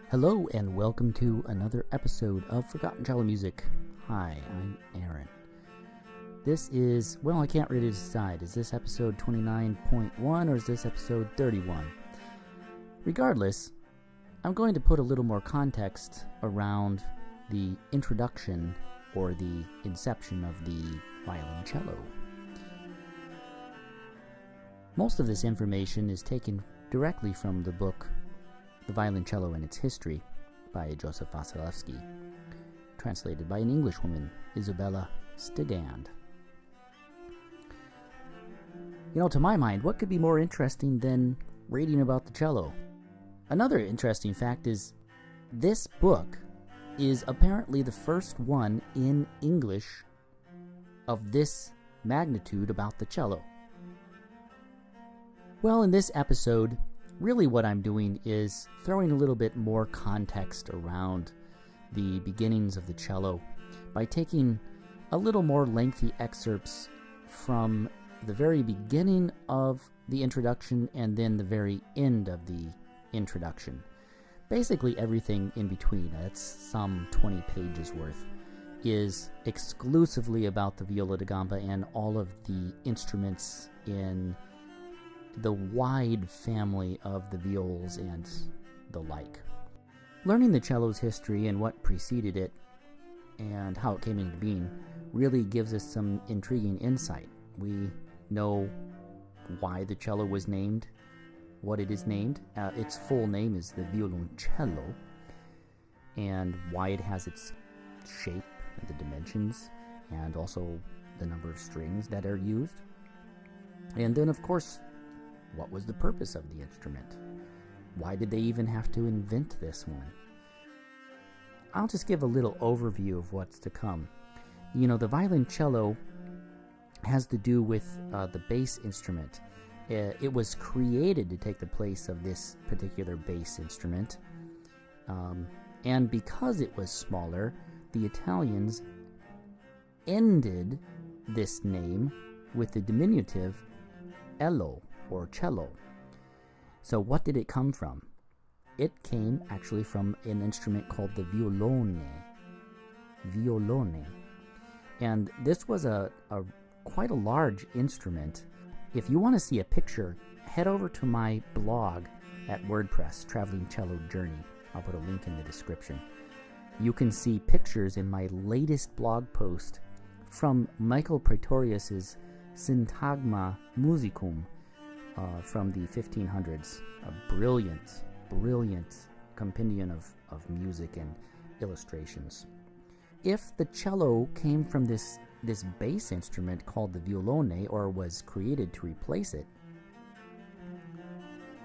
Hello and welcome to another episode of Forgotten Cello Music. Hi, I'm Aaron. This is, well, I can't really decide. Is this episode 29.1 or is this episode 31? Regardless, I'm going to put a little more context around the introduction or the inception of the violoncello. Most of this information is taken directly from the book The Violoncello and Its History by Joseph Vasilevsky, translated by an Englishwoman, Isabella Stigand. You know, to my mind, what could be more interesting than reading about the cello? Another interesting fact is this book is apparently the first one in English of this magnitude about the cello. Well, in this episode, really what I'm doing is throwing a little bit more context around the beginnings of the cello by taking a little more lengthy excerpts from the very beginning of the introduction and then the very end of the introduction. Basically everything in between, that's some 20 pages worth, is exclusively about the viola da gamba and all of the instruments in the wide family of the viols and the like. Learning the cello's history and what preceded it and how it came into being really gives us some intriguing insight. We know why the cello was named what it is named. Its full name is the VIoloncello, and why it has its shape and the dimensions and also the number of strings that are used. And then, of course, what was the purpose of the instrument? Why did they even have to invent this one? I'll just give a little overview of what's to come. You know, the violoncello has to do with the bass instrument. It was created to take the place of this particular bass instrument. And because it was smaller, the Italians ended this name with the diminutive ello, or cello. So what did it come from? It came actually from an instrument called the violone. Violone. And this was a quite a large instrument. If you want to see a picture, head over to my blog at WordPress, Traveling Cello Journey. I'll put a link in the description. You can see pictures in my latest blog post from Michael Praetorius's Syntagma Musicum, from the 1500s, a brilliant compendium of music and illustrations. If the cello came from this bass instrument called the violone, or was created to replace it,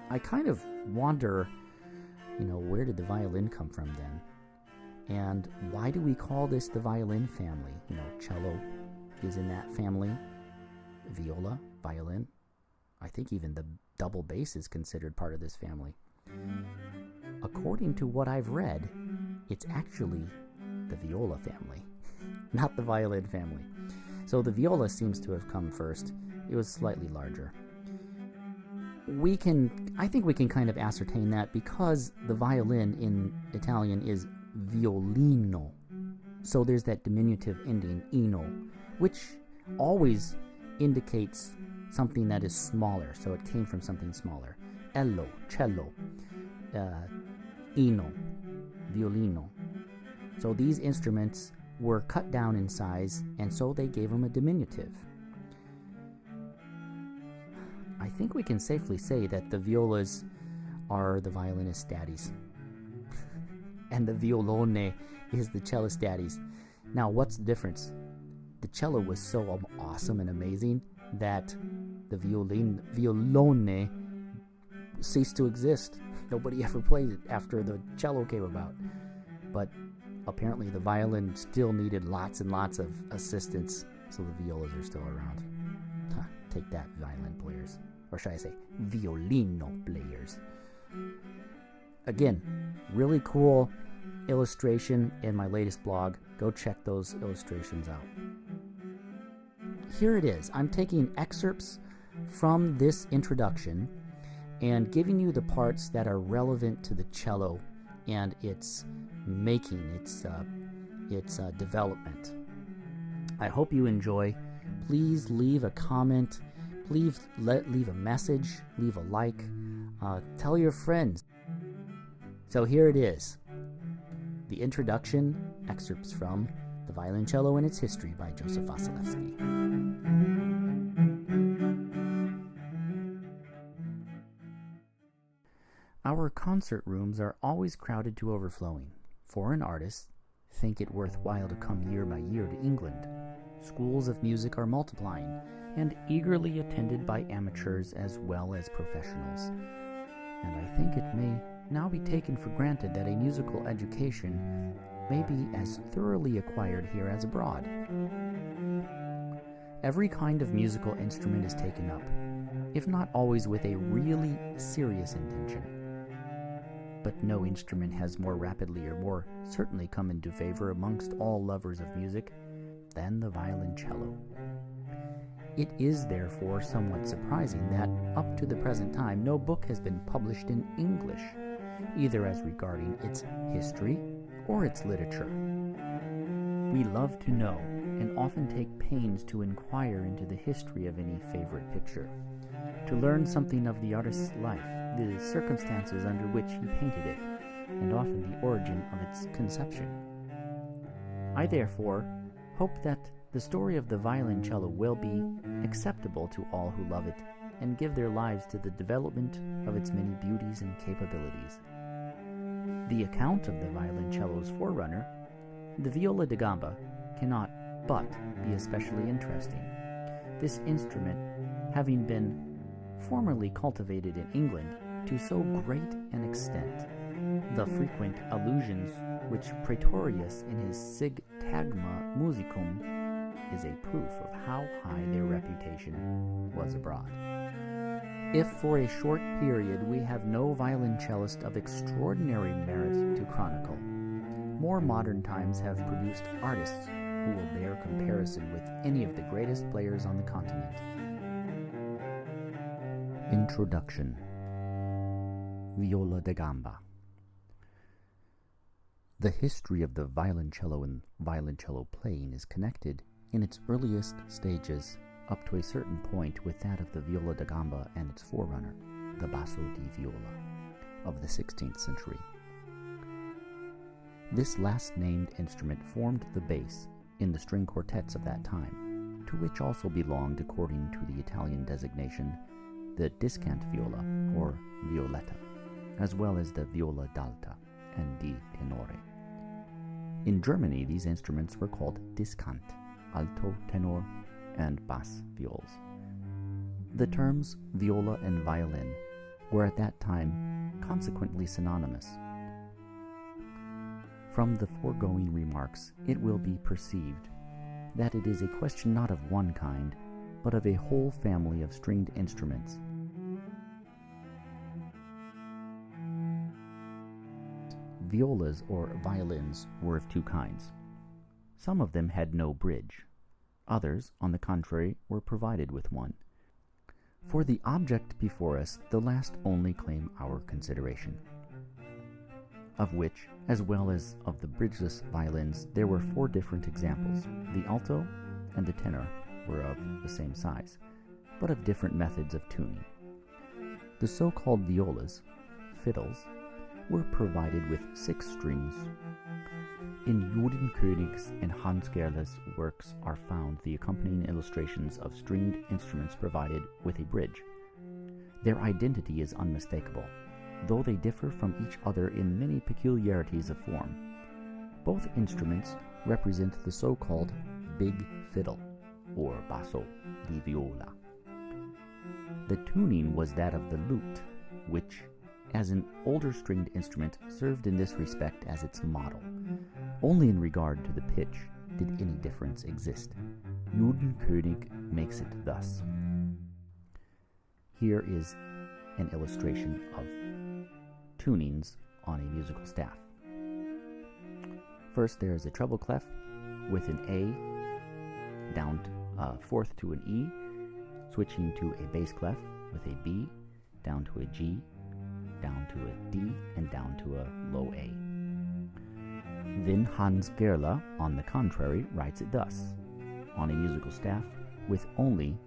I kind of wonder, you know, where did the violin come from then? And why do we call this the violin family? You know, cello is in that family, viola, violin. I think even the double bass is considered part of this family. According to what I've read, it's actually the viola family, not the violin family. So the viola seems to have come first. It was slightly larger. I think we can kind of ascertain that because the violin in Italian is violino. So there's that diminutive ending, ino, which always indicates something that is smaller, so it came from something smaller. Ello, cello, ino, violino. So these instruments were cut down in size, and so they gave them a diminutive. I think we can safely say that the violas are the violinist daddies, and the violone is the cellist daddies. Now, what's the difference? The cello was so awesome and amazing that the violone ceased to exist. Nobody ever played it after the cello came about. But apparently the violin still needed lots and lots of assistance, so the violas are still around. Take that, violin players. Or should I say, violino players. Again, really cool illustration in my latest blog. Go check those illustrations out. Here it is. I'm taking excerpts from this introduction and giving you the parts that are relevant to the cello and its making, its development. I hope you enjoy. Please leave a comment. Please leave a message. Leave a like. Tell your friends. So here it is. The introduction, excerpts from The Violoncello and Its History by Joseph Vasilevsky. Our concert rooms are always crowded to overflowing. Foreign artists think it worthwhile to come year by year to England. Schools of music are multiplying and eagerly attended by amateurs as well as professionals. And I think it may now be taken for granted that a musical education may be as thoroughly acquired here as abroad. Every kind of musical instrument is taken up, if not always with a really serious intention. But no instrument has more rapidly or more certainly come into favor amongst all lovers of music than the violoncello. It is therefore somewhat surprising that, up to the present time, no book has been published in English, either as regarding its history or its literature. We love to know and often take pains to inquire into the history of any favorite picture, to learn something of the artist's life, the circumstances under which he painted it, and often the origin of its conception. I therefore hope that the story of the violoncello will be acceptable to all who love it and give their lives to the development of its many beauties and capabilities. The account of the violoncello's forerunner, the viola da gamba, cannot but be especially interesting. This instrument, having been formerly cultivated in England to so great an extent, the frequent allusions which Praetorius in his Sigtagma Musicum is a proof of how high their reputation was abroad. If for a short period we have no violoncellist of extraordinary merit to chronicle, more modern times have produced artists who will bear comparison with any of the greatest players on the continent. Introduction. Viola da gamba. The history of the violoncello and violoncello playing is connected in its earliest stages up to a certain point with that of the viola da gamba and its forerunner, the basso di viola, of the 16th century. This last-named instrument formed the bass in the string quartets of that time, to which also belonged, according to the Italian designation, the discant viola, or violetta, as well as the viola d'alta and di tenore. In Germany, these instruments were called discant, alto, tenor, and bass viols. The terms viola and violin were at that time consequently synonymous. From the foregoing remarks, it will be perceived that it is a question not of one kind, but of a whole family of stringed instruments. Violas or violins were of two kinds. Some of them had no bridge. Others, on the contrary, were provided with one. For the object before us, the last only claim our consideration, of which, as well as of the bridgeless violins, there were 4 different examples. The alto and the tenor were of the same size, but of different methods of tuning. The so-called violas, fiddles, were provided with 6 strings. In Judenkönigs and Hans Gerle's works are found the accompanying illustrations of stringed instruments provided with a bridge. Their identity is unmistakable, though they differ from each other in many peculiarities of form. Both instruments represent the so-called big fiddle, or basso di viola. The tuning was that of the lute, which, as an older stringed instrument, served in this respect as its model. Only in regard to the pitch did any difference exist. Judenkönig makes it thus. Here is an illustration of tunings on a musical staff. First, there is a treble clef with an A down fourth to an E, switching to a bass clef with a B down to a G, down to a D, and down to a low A. Then Hans Gerle, on the contrary, writes it thus, on a musical staff with only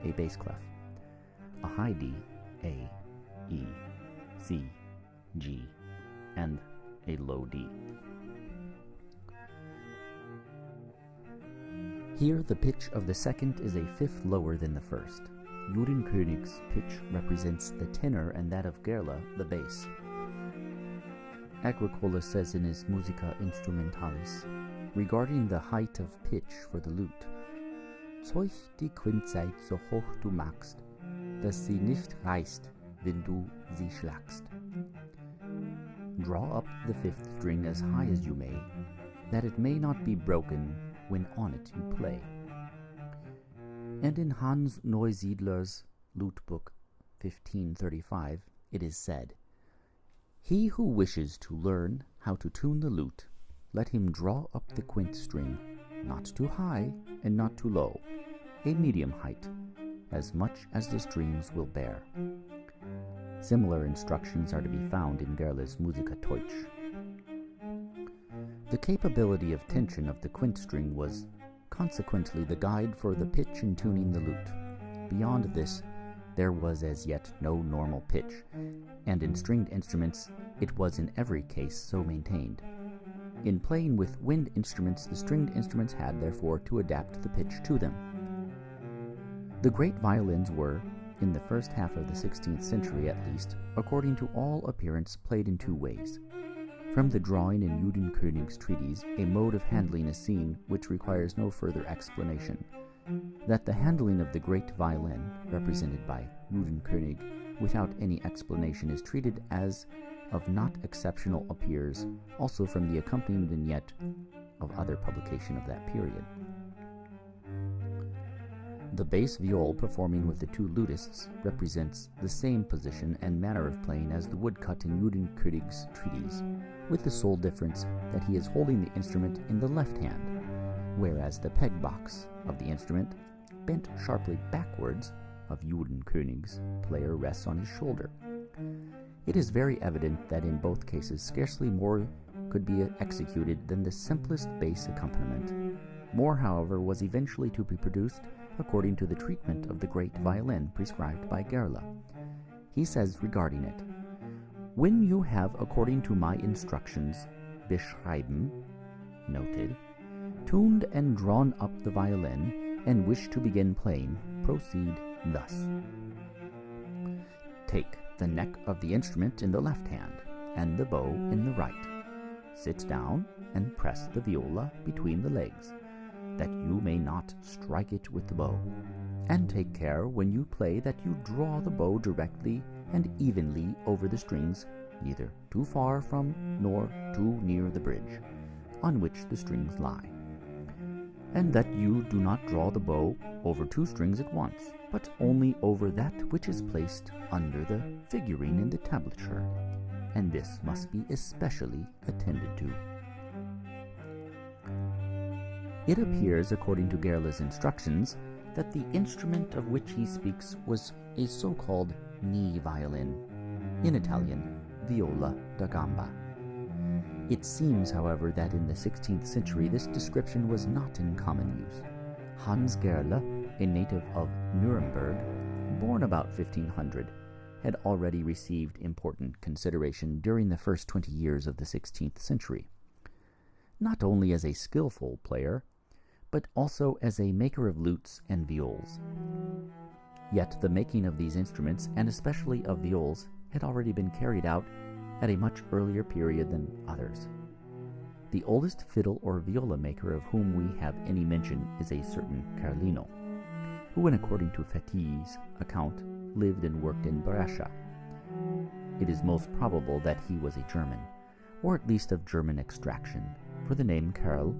a bass clef, a high D, A, E, C, G, and a low D. Here the pitch of the second is a fifth lower than the first. Judenkönig's pitch represents the tenor and that of Gerle the bass. Agricola says in his Musica Instrumentalis, regarding the height of pitch for the lute, Zeug die Quintzeit so hoch du magst, dass sie nicht reißt, wenn du sie schlagst. Draw up the fifth string as high as you may, that it may not be broken when on it you play. And in Hans Neusiedler's Lute Book 1535 it is said, He who wishes to learn how to tune the lute, let him draw up the quint string, not too high and not too low, a medium height, as much as the strings will bear. Similar instructions are to be found in Gerle's Musica Deutsch. The capability of tension of the quint string was consequently the guide for the pitch in tuning the lute. Beyond this, there was as yet no normal pitch, and in stringed instruments it was in every case so maintained. In playing with wind instruments, the stringed instruments had therefore to adapt the pitch to them. The great violins were, in the first half of the 16th century at least, according to all appearance, played in two ways. From the drawing in Judenkönig's treatise, a mode of handling is seen which requires no further explanation. That the handling of the great violin, represented by Judenkönig, without any explanation is treated as of not exceptional appears also from the accompanying vignette of other publication of that period. The bass viol performing with the two lutists represents the same position and manner of playing as the woodcut in Judenkönig's treatise, with the sole difference that he is holding the instrument in the left hand, whereas the peg box of the instrument, bent sharply backwards, of Judenkönig's player rests on his shoulder. It is very evident that in both cases scarcely more could be executed than the simplest bass accompaniment. More, however, was eventually to be produced according to the treatment of the great violin prescribed by Gerle. He says regarding it, When you have, according to my instructions, beschreiben, noted, tuned and drawn up the violin, and wish to begin playing, proceed thus. Take the neck of the instrument in the left hand, and the bow in the right. Sit down and press the viola between the legs, that you may not strike it with the bow, and take care when you play that you draw the bow directly and evenly over the strings, neither too far from nor too near the bridge, on which the strings lie, and that you do not draw the bow over two strings at once, but only over that which is placed under the figuring in the tablature, and this must be especially attended to. It appears, according to Gerle's instructions, that the instrument of which he speaks was a so-called knee violin, in Italian, viola da gamba. It seems, however, that in the 16th century this description was not in common use. Hans Gerle, a native of Nuremberg, born about 1500, had already received important consideration during the first 20 years of the 16th century, not only as a skillful player, but also as a maker of lutes and viols. Yet the making of these instruments, and especially of viols, had already been carried out at a much earlier period than others. The oldest fiddle or viola maker of whom we have any mention is a certain Carlino, who, according to Fetti's account, lived and worked in Brescia. It is most probable that he was a German, or at least of German extraction, for the name Karl,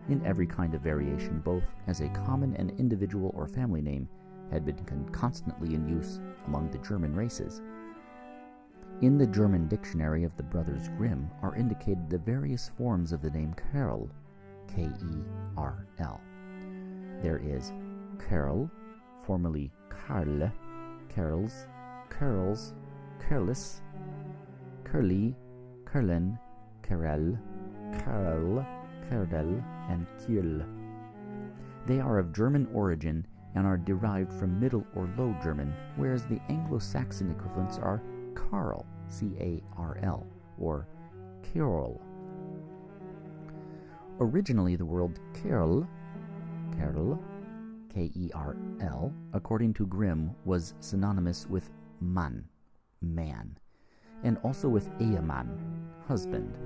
in every kind of variation, both as a common and individual or family name, had been constantly in use among the German races. In the German dictionary of the Brothers Grimm are indicated the various forms of the name Karl, K-E-R-L. There is Karl, formerly Karle, Karls, Karls, Kerlis, Kerli, Kerlen, Kerel, Kerl, Kerdel, and Kiel. They are of German origin and are derived from Middle or Low German, whereas the Anglo-Saxon equivalents are Karl, C-A-R-L, or Kerl. Originally, the word Kerl, K-E-R-L, according to Grimm, was synonymous with man, man, and also with Ehemann, husband.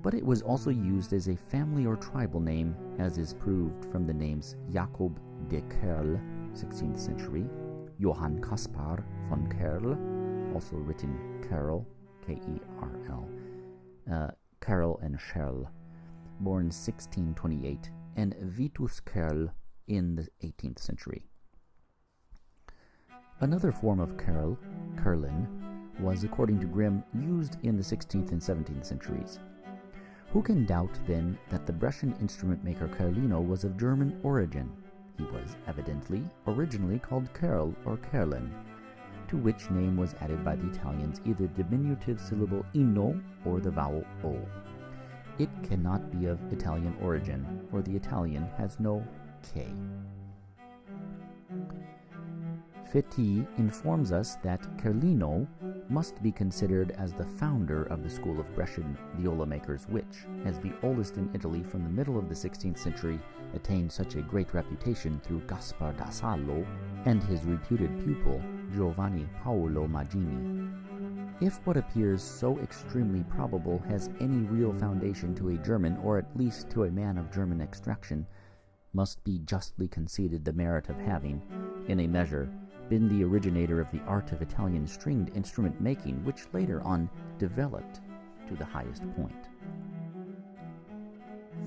But it was also used as a family or tribal name, as is proved from the names Jakob de Kerl, 16th century, Johann Caspar von Kerl, also written Kerl, K-E-R-L, Kerl and Scherl, born 1628, and Vitus Kerl in the 18th century. Another form of Kerl, Kerlin, was, according to Grimm, used in the 16th and 17th centuries. Who can doubt, then, that the Brescian instrument maker Kerlino was of German origin? He was evidently originally called Kerl or Kerlin, to which name was added by the Italians either the diminutive syllable ino or the vowel o. It cannot be of Italian origin, for the Italian has no K. Fetti informs us that Kerlino must be considered as the founder of the school of Brescian viola makers, which, as the oldest in Italy from the middle of the 16th century, attained such a great reputation through Gaspar da Sallo and his reputed pupil, Giovanni Paolo Maggini. If what appears so extremely probable has any real foundation to a German, or at least to a man of German extraction, must be justly conceded the merit of having, in a measure, been the originator of the art of Italian stringed instrument making, which later on developed to the highest point.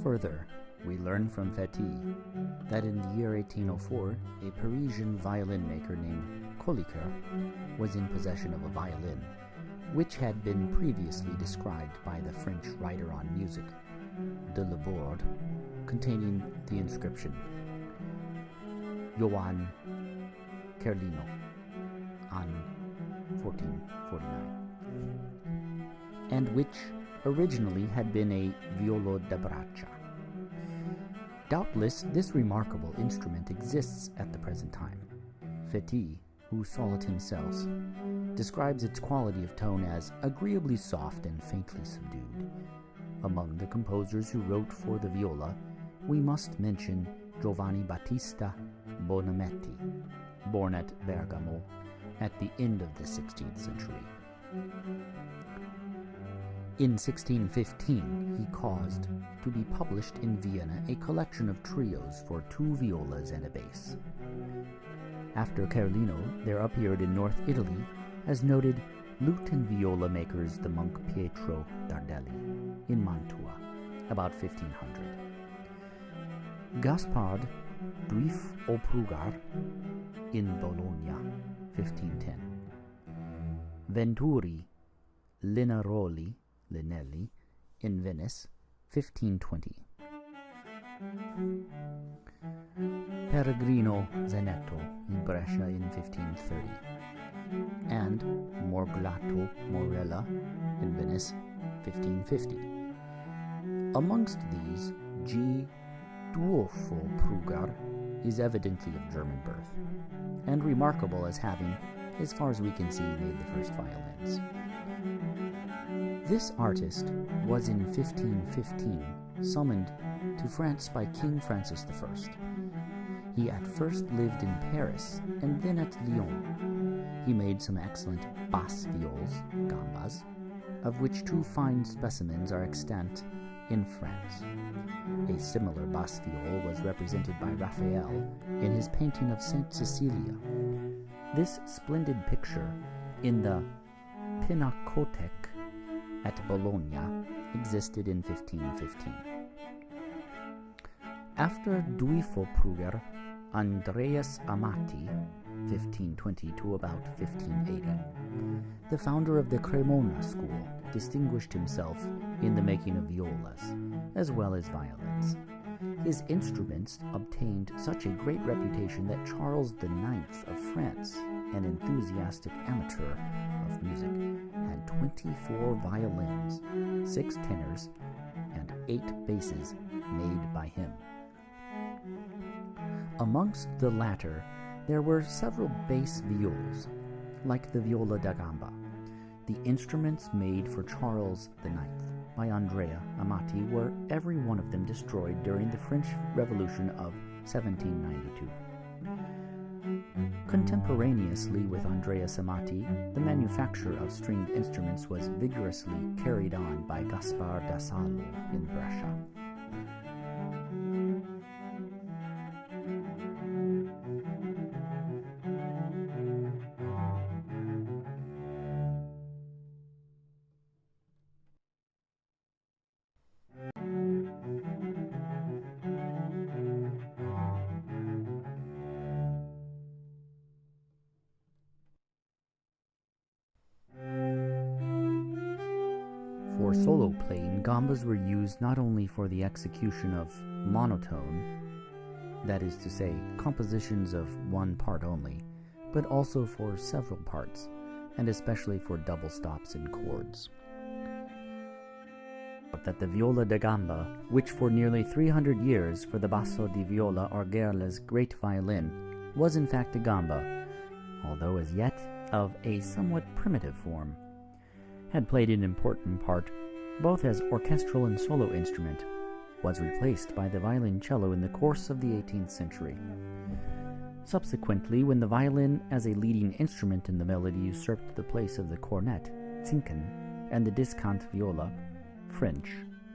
Further, we learn from Fetti that in the year 1804, a Parisian violin maker named Colliquer was in possession of a violin, which had been previously described by the French writer on music, de Laborde, containing the inscription, Johann Kerlino, on 1449, and which originally had been a violo da braccia. Doubtless, this remarkable instrument exists at the present time. Fetti, who saw it himself, describes its quality of tone as agreeably soft and faintly subdued. Among the composers who wrote for the viola, we must mention Giovanni Battista Bonametti, born at Bergamo at the end of the 16th century. In 1615, he caused to be published in Vienna a collection of trios for 2 violas and a bass. After Kerlino, there appeared in North Italy, as noted, lute and viola makers the monk Pietro Dardelli in Mantua, about 1500. Gaspard Duif Oprugar in Bologna, 1510. Venturi Linelli in Venice, 1520. Peregrino Zanetto in Brescia in 1530. And Morglato Morella in Venice, 1550. Amongst these, G. Duofo Prugar is evidently of German birth, and remarkable as having, as far as we can see, made the first violins. This artist was in 1515 summoned to France by King Francis I. He at first lived in Paris and then at Lyon. He made some excellent bass viols, gambas, of which 2 fine specimens are extant in France. A similar bass viol was represented by Raphael in his painting of Saint Cecilia. This splendid picture in the Pinakothek at Bologna existed in 1515. After Duifo Pruger, Andreas Amati, 1520 to about 1580, the founder of the Cremona school, distinguished himself in the making of violas, as well as violins. His instruments obtained such a great reputation that Charles IX of France, an enthusiastic amateur of music, had 24 violins, 6 tenors, and 8 basses made by him. Amongst the latter, there were several bass viols, like the viola da gamba. The instruments made for Charles IX by Andrea Amati were every one of them destroyed during the French Revolution of 1792. Contemporaneously with Andreas Amati, the manufacture of stringed instruments was vigorously carried on by Gaspar da Cello in Brescia. For solo playing, gambas were used not only for the execution of monotone, that is to say, compositions of one part only, but also for several parts, and especially for double stops in chords. But that the viola da gamba, which for nearly 300 years for the basso di viola or Gerla's great violin, was in fact a gamba, although as yet of a somewhat primitive form, had played an important part both as orchestral and solo instrument, was replaced by the violoncello in the course of the 18th century. Subsequently, when the violin as a leading instrument in the melody usurped the place of the cornet, zinken, and the discant viola, French,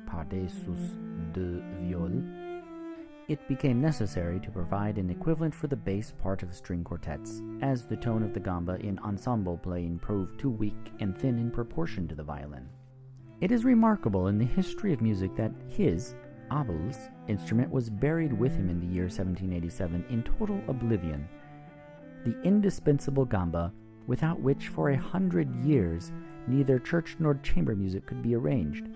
par-dessus de viol, it became necessary to provide an equivalent for the bass part of string quartets, as the tone of the gamba in ensemble playing proved too weak and thin in proportion to the violin. It is remarkable in the history of music that his, Abel's, instrument was buried with him in the year 1787 in total oblivion, the indispensable gamba, without which for 100 years neither church nor chamber music could be arranged,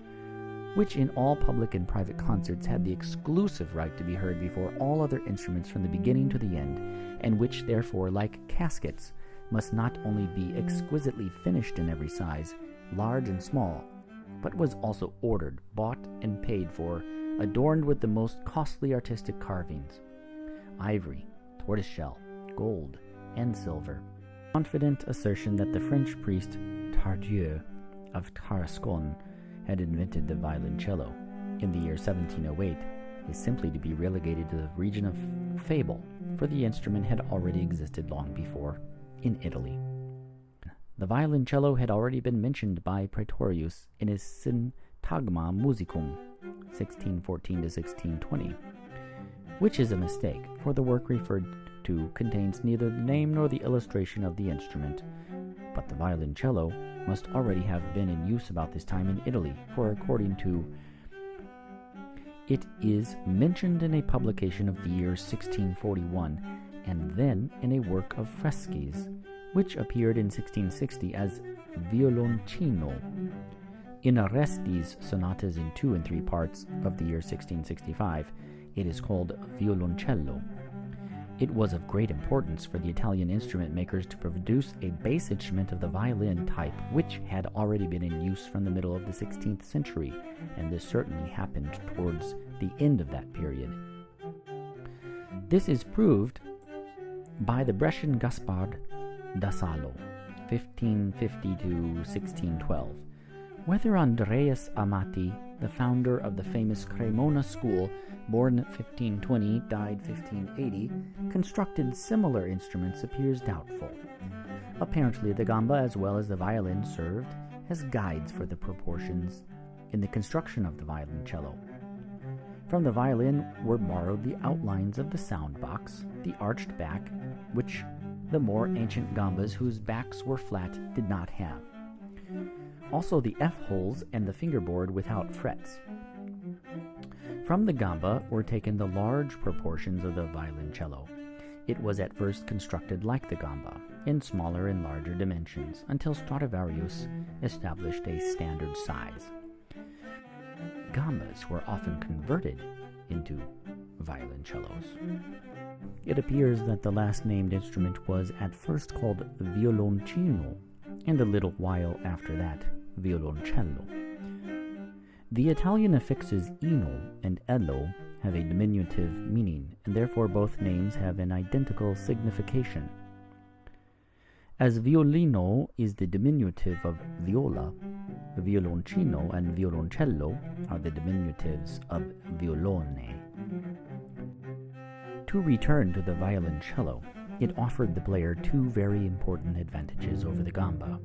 which in all public and private concerts had the exclusive right to be heard before all other instruments from the beginning to the end, and which therefore, like caskets, must not only be exquisitely finished in every size, large and small, but was also ordered, bought, and paid for, adorned with the most costly artistic carvings, ivory, tortoiseshell, gold, and silver. Confident assertion that the French priest Tardieu of Tarascon had invented the violoncello in the year 1708 is simply to be relegated to the region of fable, for the instrument had already existed long before in Italy. The violoncello had already been mentioned by Praetorius in his Syntagma Musicum, 1614 to 1620, which is a mistake, for the work referred to contains neither the name nor the illustration of the instrument, but the violoncello must already have been in use about this time in Italy, for according to it is mentioned in a publication of the year 1641, and then in a work of fresques, which appeared in 1660 as violoncino. In Aresti's sonatas in 2 and 3 parts of the year 1665, it is called violoncello. It was of great importance for the Italian instrument makers to produce a bass instrument of the violin type, which had already been in use from the middle of the 16th century, and this certainly happened towards the end of that period. This is proved by the Brescian Gaspar da Cello, 1550 to 1612. Whether Andreas Amati, the founder of the famous Cremona school, born 1520, died 1580, constructed similar instruments appears doubtful. Apparently the gamba as well as the violin served as guides for the proportions in the construction of the violoncello. From the violin were borrowed the outlines of the sound box, the arched back, which the more ancient gambas whose backs were flat did not have. Also the F-holes and the fingerboard without frets. From the gamba were taken the large proportions of the violoncello. It was at first constructed like the gamba, in smaller and larger dimensions, until Stradivarius established a standard size. Gambas were often converted into violoncellos. It appears that the last named instrument was at first called violoncino, and a little while after that, violoncello. The Italian affixes ino and ello have a diminutive meaning, and therefore both names have an identical signification. As violino is the diminutive of viola, violoncino and violoncello are the diminutives of violone. To return to the violoncello, it offered the player two very important advantages over the gamba.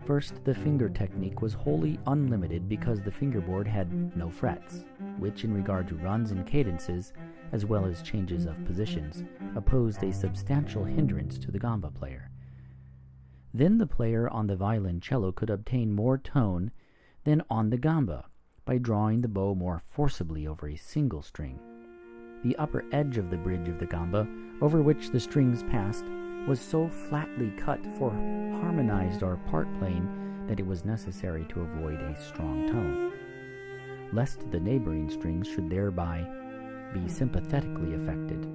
First, the finger technique was wholly unlimited because the fingerboard had no frets, which in regard to runs and cadences, as well as changes of positions, opposed a substantial hindrance to the gamba player. Then the player on the violoncello could obtain more tone than on the gamba by drawing the bow more forcibly over a single string. The upper edge of the bridge of the gamba, over which the strings passed, was so flatly cut for harmonized or part playing that it was necessary to avoid a strong tone, lest the neighboring strings should thereby be sympathetically affected.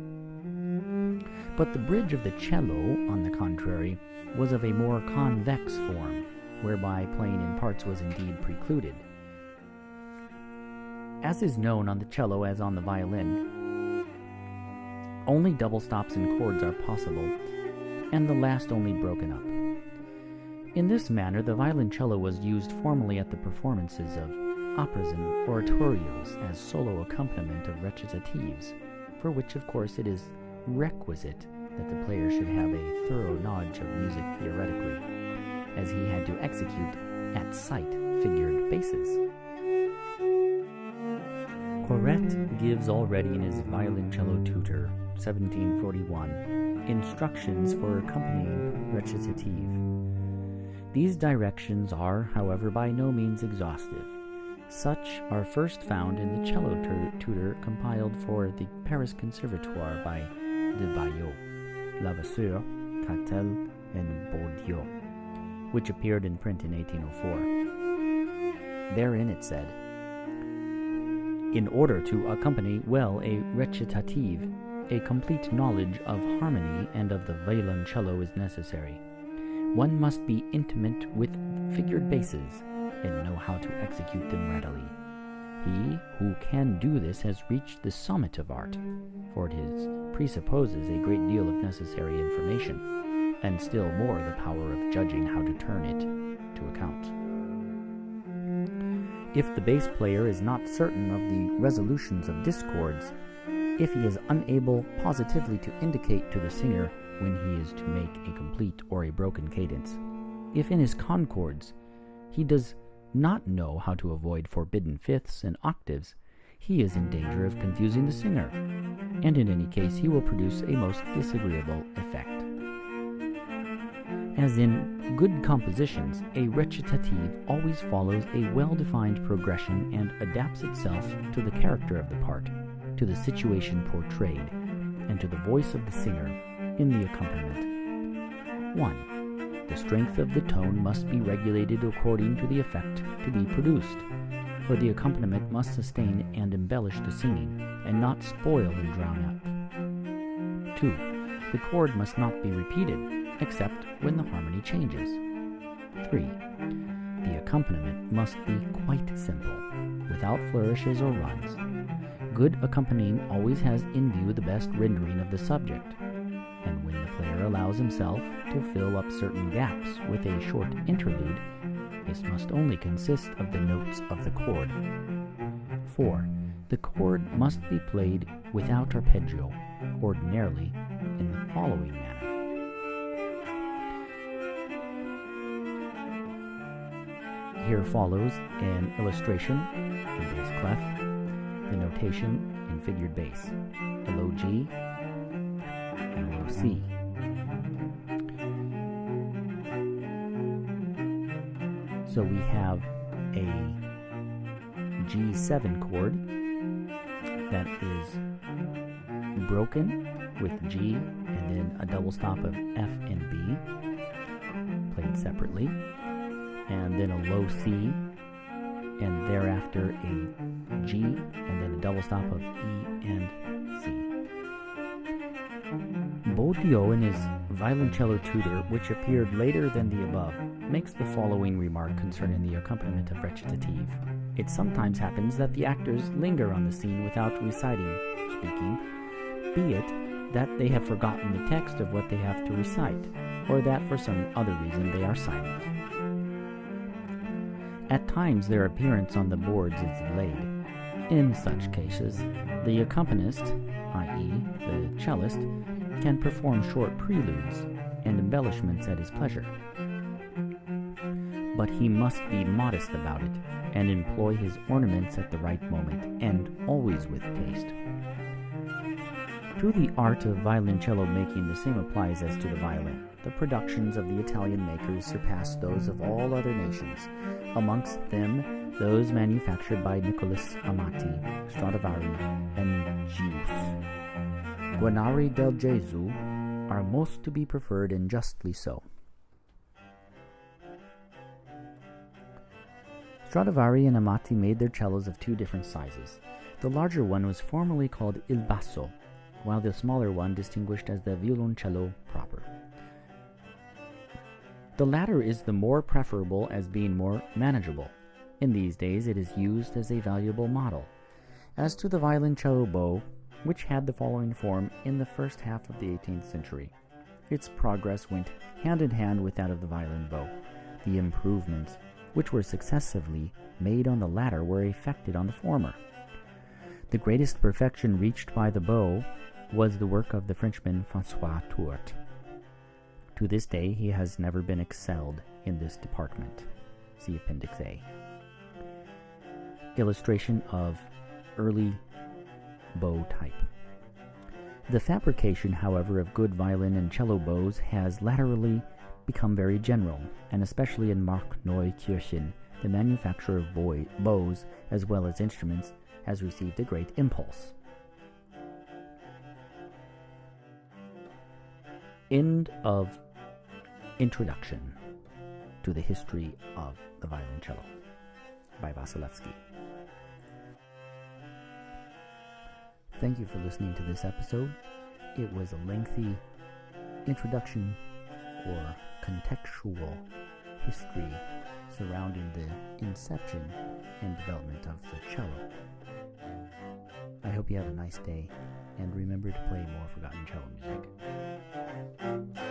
But the bridge of the cello, on the contrary, was of a more convex form, whereby playing in parts was indeed precluded. As is known on the cello as on the violin, only double stops and chords are possible, and the last only broken up. In this manner, the violoncello was used formally at the performances of operas and oratorios as solo accompaniment of recitatives, for which, of course, it is requisite that the player should have a thorough knowledge of music theoretically, as he had to execute at sight figured basses. Corrette gives already in his Violoncello Tutor, 1741, instructions for accompanying recitative. These directions are, however, by no means exhaustive. Such are first found in the Cello Tutor compiled for the Paris Conservatoire by de Baillot, Levasseur, Catel, and Bourdieu, which appeared in print in 1804. Therein it said, "In order to accompany well a recitative, a complete knowledge of harmony and of the violoncello is necessary. One must be intimate with figured basses and know how to execute them readily. He who can do this has reached the summit of art, for it presupposes a great deal of necessary information, and still more the power of judging how to turn it to account. If the bass player is not certain of the resolutions of discords, if he is unable positively to indicate to the singer when he is to make a complete or a broken cadence, if in his concords he does not know how to avoid forbidden fifths and octaves, he is in danger of confusing the singer, and in any case he will produce a most disagreeable effect. As in good compositions, a recitative always follows a well-defined progression and adapts itself to the character of the part, to the situation portrayed, and to the voice of the singer in the accompaniment. 1. The strength of the tone must be regulated according to the effect to be produced, for the accompaniment must sustain and embellish the singing, and not spoil and drown out. 2. The chord must not be repeated, except when the harmony changes. 3. The accompaniment must be quite simple, without flourishes or runs. Good accompanying always has in view the best rendering of the subject, and when the player allows himself to fill up certain gaps with a short interlude, this must only consist of the notes of the chord. 4. The chord must be played without arpeggio, ordinarily in the following manner. Here follows an illustration in bass clef, the notation in figured bass, a low G and a low C. So we have a G7 chord that is broken with G and then a double stop of F and B played separately, and then a low C and thereafter a G, and then a double stop of E and C. Baudieu, in his Violoncello Tutor, which appeared later than the above, makes the following remark concerning the accompaniment of recitative. It sometimes happens that the actors linger on the scene without reciting, speaking, be it that they have forgotten the text of what they have to recite, or that for some other reason they are silent. At times their appearance on the boards is delayed. In such cases, the accompanist, i.e. the cellist, can perform short preludes and embellishments at his pleasure. But he must be modest about it, and employ his ornaments at the right moment, and always with taste. To the art of violoncello making the same applies as to the violin. The productions of the Italian makers surpass those of all other nations, amongst them those manufactured by Nicholas Amati, Stradivari, and Gius. Guarneri del Gesù are most to be preferred, and justly so. Stradivari and Amati made their cellos of two different sizes. The larger one was formerly called il basso, while the smaller one distinguished as the violoncello proper. The latter is the more preferable as being more manageable. In these days it is used as a valuable model. As to the violoncello bow, which had the following form in the first half of the 18th century, its progress went hand in hand with that of the violin bow. The improvements which were successively made on the latter were effected on the former. The greatest perfection reached by the bow was the work of the Frenchman François Tourt. To this day he has never been excelled in this department. See Appendix A. Illustration of early bow type. The fabrication, however, of good violin and cello bows has latterly become very general, and especially in Markneukirchen, the manufacture of bows as well as instruments has received a great impulse. End of introduction to the history of the violoncello by Vasilevsky. Thank you for listening to this episode. It was a lengthy introduction or contextual history surrounding the inception and development of the cello. I hope you have a nice day, and remember to play more forgotten cello music.